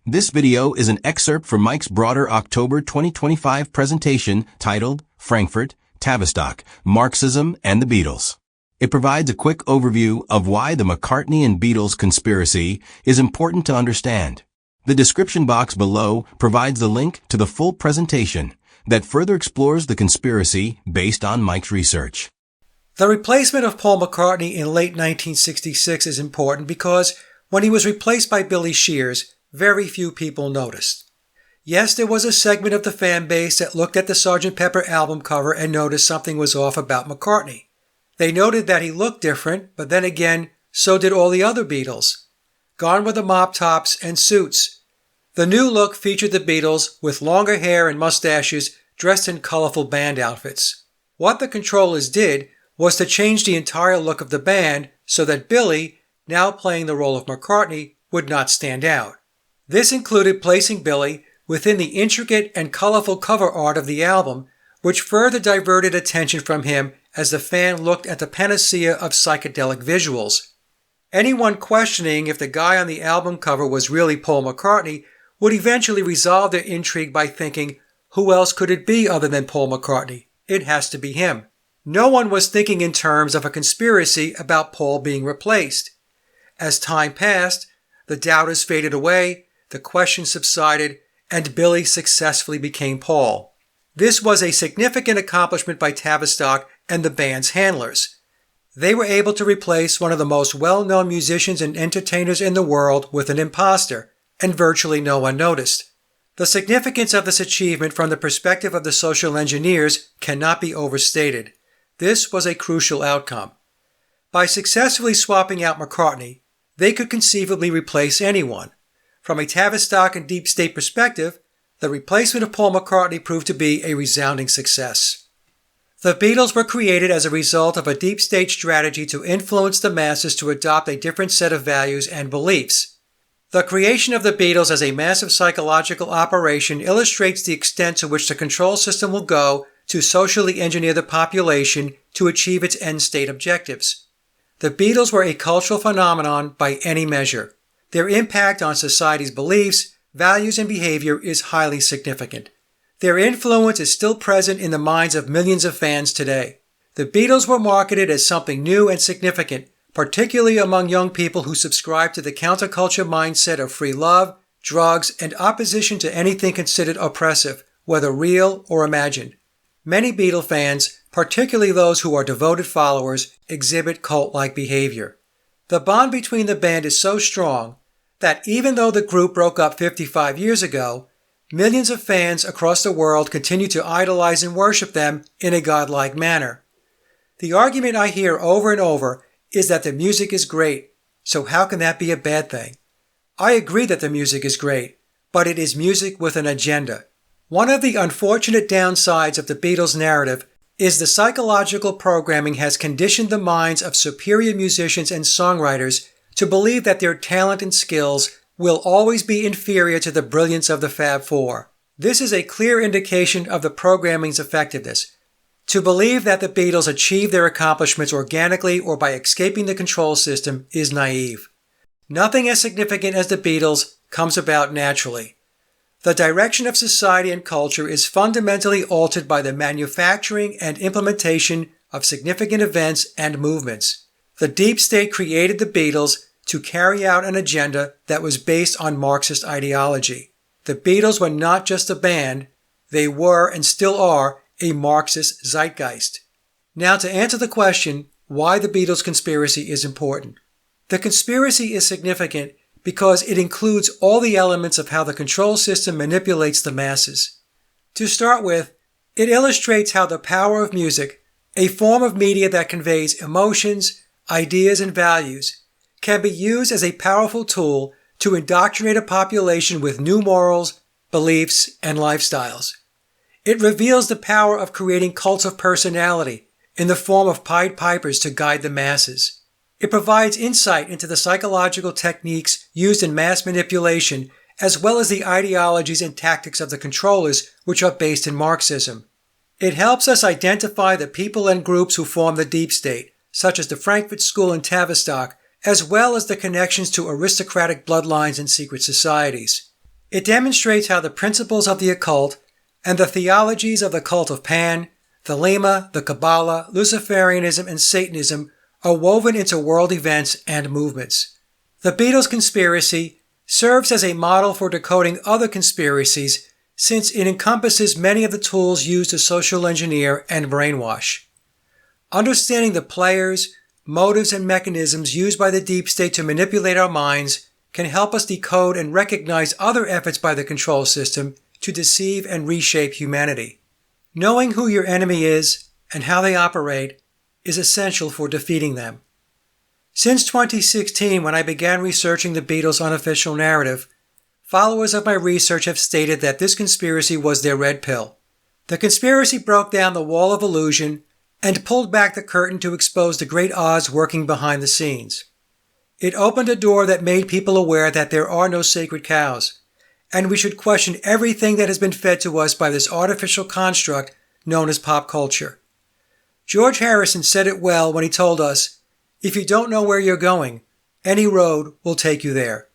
This video is an excerpt from Mike's broader October 2025 presentation titled Frankfurt, Tavistock, Marxism and the Beatles. It provides a quick overview of why the McCartney and Beatles conspiracy is important to understand. The description box below provides the link to the full presentation that further explores the conspiracy based on Mike's research. The replacement of Paul McCartney in late 1966 is important because when he was replaced by Billy Shears, very few people noticed. Yes, there was a segment of the fan base that looked at the Sgt. Pepper album cover and noticed something was off about McCartney. They noted that he looked different, but then again, so did all the other Beatles. Gone were the mop tops and suits. The new look featured the Beatles with longer hair and mustaches dressed in colorful band outfits. What the Controllers did was to change the entire look of the band so that Billy, now playing the role of McCartney, would not stand out. This included placing Billy within the intricate and colorful cover art of the album, which further diverted attention from him as the fan looked at the panacea of psychedelic visuals. Anyone questioning if the guy on the album cover was really Paul McCartney would eventually resolve their intrigue by thinking, who else could it be other than Paul McCartney? It has to be him. No one was thinking in terms of a conspiracy about Paul being replaced. As time passed, the doubters faded away, the questions subsided, and Billy successfully became Paul. This was a significant accomplishment by Tavistock and the band's handlers. They were able to replace one of the most well-known musicians and entertainers in the world with an imposter, and virtually no one noticed. The significance of this achievement from the perspective of the social engineers cannot be overstated. This was a crucial outcome. By successfully swapping out McCartney, they could conceivably replace anyone. From a Tavistock and Deep State perspective, the replacement of Paul McCartney proved to be a resounding success. The Beatles were created as a result of a Deep State strategy to influence the masses to adopt a different set of values and beliefs. The creation of the Beatles as a massive psychological operation illustrates the extent to which the control system will go to socially engineer the population to achieve its end-state objectives. The Beatles were a cultural phenomenon by any measure. Their impact on society's beliefs, values, and behavior is highly significant. Their influence is still present in the minds of millions of fans today. The Beatles were marketed as something new and significant, particularly among young people who subscribe to the counterculture mindset of free love, drugs, and opposition to anything considered oppressive, whether real or imagined. Many Beatle fans, particularly those who are devoted followers, exhibit cult-like behavior. The bond between the band is so strong that even though the group broke up 55 years ago, millions of fans across the world continue to idolize and worship them in a godlike manner. The argument I hear over and over is that the music is great, so how can that be a bad thing? I agree that the music is great, but it is music with an agenda. One of the unfortunate downsides of the Beatles' narrative is the psychological programming has conditioned the minds of superior musicians and songwriters to believe that their talent and skills will always be inferior to the brilliance of the Fab Four. This is a clear indication of the programming's effectiveness. To believe that the Beatles achieved their accomplishments organically or by escaping the control system is naive. Nothing as significant as the Beatles comes about naturally. The direction of society and culture is fundamentally altered by the manufacturing and implementation of significant events and movements. The Deep State created the Beatles to carry out an agenda that was based on Marxist ideology. The Beatles were not just a band, they were and still are a Marxist zeitgeist. Now to answer the question, why the Beatles conspiracy is important. The conspiracy is significant because it includes all the elements of how the control system manipulates the masses. To start with, it illustrates how the power of music, a form of media that conveys emotions, ideas, and values, can be used as a powerful tool to indoctrinate a population with new morals, beliefs, and lifestyles. It reveals the power of creating cults of personality in the form of Pied Pipers to guide the masses. It provides insight into the psychological techniques used in mass manipulation, as well as the ideologies and tactics of the controllers, which are based in Marxism. It helps us identify the people and groups who form the Deep State, such as the Frankfurt School in Tavistock, as well as the connections to aristocratic bloodlines and secret societies. It demonstrates how the principles of the occult and the theologies of the cult of Pan, the Lema, the Kabbalah, Luciferianism, and Satanism are woven into world events and movements. The Beatles conspiracy serves as a model for decoding other conspiracies since it encompasses many of the tools used to social engineer and brainwash. Understanding the players, motives, and mechanisms used by the deep state to manipulate our minds can help us decode and recognize other efforts by the control system to deceive and reshape humanity. Knowing who your enemy is and how they operate is essential for defeating them. Since 2016, when I began researching the Beatles' unofficial narrative, followers of my research have stated that this conspiracy was their red pill. The conspiracy broke down the wall of illusion and pulled back the curtain to expose the great odds working behind the scenes. It opened a door that made people aware that there are no sacred cows, and we should question everything that has been fed to us by this artificial construct known as pop culture. George Harrison said it well when he told us, "If you don't know where you're going, any road will take you there."